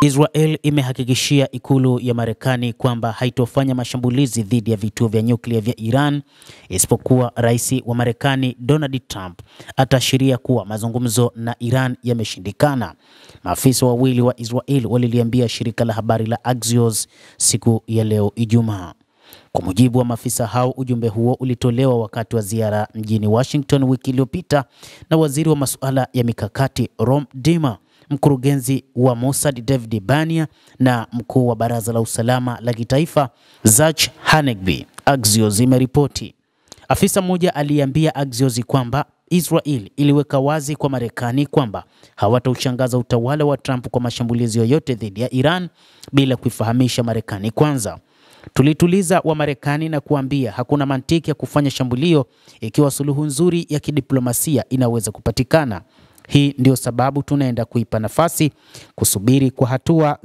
Israel imehakikishia ikulu ya Marekani kwamba haitofanya mashambulizi dhidi ya vituo vya nyuklia vya Iran isipokuwa rais wa Marekani Donald Trump ataashiria kuwa mazungumzo na Iran yameshindikana. Maafisa wawili wa Israel waliliambia shirika la habari la Axios siku ya leo Ijumaa. Kwa mujibu wa maafisa hao, ujumbe huo ulitolewa wakati wa ziara mjini Washington wiki iliyopita na waziri wa masuala ya mikakati Rom Dima, mkurugenzi wa Mossad David Bania na mkuu wa baraza la usalama la kitaifa Zach Hanegbi, Axios imeripoti. Afisa mmoja aliambia Axios kwamba Israel iliweka wazi kwa Marekani kwamba hawataushangaza utawala wa Trump kwa mashambulizi yoyote dhidi ya Iran bila kuifahamisha Marekani kwanza. Tulituliza wa Marekani na kuambia hakuna mantiki ya kufanya shambulio ikiwa suluhu nzuri ya kidiplomasia inaweza kupatikana. Hii ndio sababu tunaenda kuipa nafasi kusubiri kwa hatua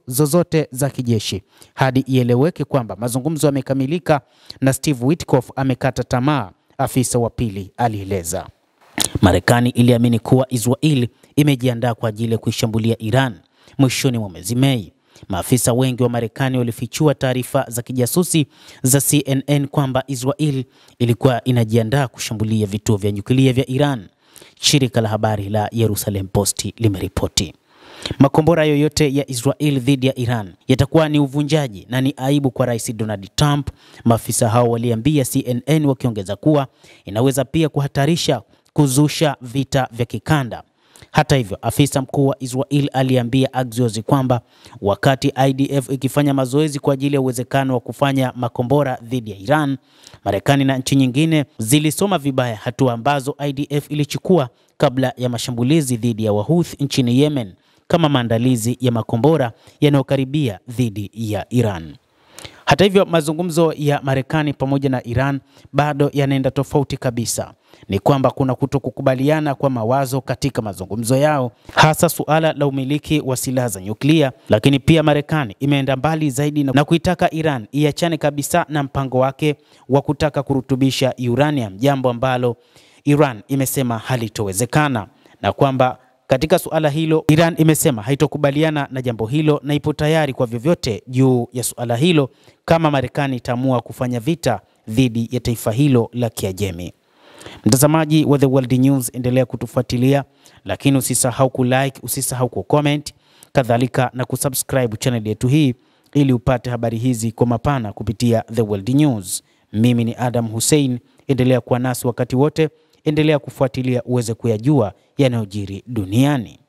zozote za kijeshi hadi ieleweke kwamba mazungumzo yamekamilika na Steve Witkoff amekata tamaa, afisa wa pili alieleza. Marekani iliamini kuwa Israel imejiandaa kwa ajili ya kuishambulia Iran mwishoni mwa mwezi Mei. Maafisa wengi wa Marekani walifichua taarifa za kijasusi za CNN kwamba Israel ilikuwa inajiandaa kushambulia vituo vya nyuklia vya Iran. Shirika la habari la Jerusalem Post limeripoti. Makombora yoyote ya Israel dhidi ya Iran yatakuwa ni uvunjaji na ni aibu kwa Rais Donald Trump, maafisa hao waliambia CNN, wakiongeza kuwa inaweza pia kuhatarisha kuzusha vita vya kikanda. Hata hivyo, afisa mkuu wa Israel aliambia Axios kwamba wakati IDF ikifanya mazoezi kwa ajili ya uwezekano wa kufanya makombora dhidi ya Iran, Marekani na nchi nyingine zilisoma vibaya hatua ambazo IDF ilichukua kabla ya mashambulizi dhidi ya Wahouthi nchini Yemen kama maandalizi ya makombora yanayokaribia dhidi ya Iran. Hata hivyo, mazungumzo ya Marekani pamoja na Iran bado yanaenda tofauti kabisa. Ni kwamba kuna kutokukubaliana kwa mawazo katika mazungumzo yao, hasa suala la umiliki wa silaha za nyuklia, lakini pia Marekani imeenda mbali zaidi na kuitaka Iran iachane kabisa na mpango wake wa kutaka kurutubisha uranium, jambo ambalo Iran imesema halitowezekana, na kwamba katika suala hilo Iran imesema haitokubaliana na jambo hilo na ipo tayari kwa vyovyote juu ya suala hilo kama Marekani itaamua kufanya vita dhidi ya taifa hilo la Kiajemi. Mtazamaji wa The World News, endelea kutufuatilia, lakini usisahau kulike, usisahau kucomment, kadhalika na kusubscribe channel yetu hii ili upate habari hizi kwa mapana kupitia The World News. Mimi ni Adam Hussein, endelea kuwa nasi wakati wote, endelea kufuatilia uweze kuyajua yanayojiri duniani.